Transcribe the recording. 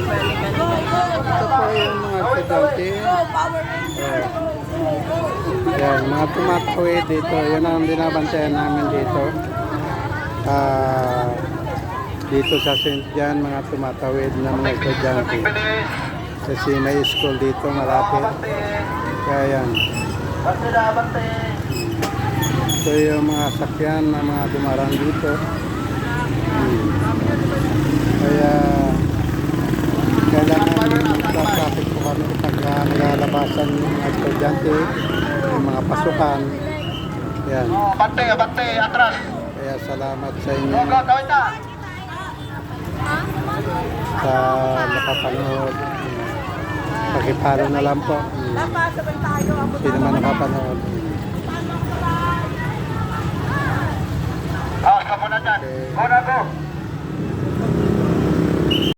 Ito po yung mga estudyante. Yan, mga tumatawid dito. Yan ang binabantayan namin dito. Dito sa St. John, mga tumatawid na mga estudyante. Kasi may school dito malapit. Kaya yan. Ito yung mga sakyan na mga dumarang dito. Kaya kailangan mag-traffic po kami pag nagalabasan yung mga estudyante, yung mga pasukan. Yan. Abante, atras. Kaya salamat sa inyo sa nakapanood. Pakipalo na lang po. Hindi naman nakapanood. Ka muna dyan. Okay. Muna go.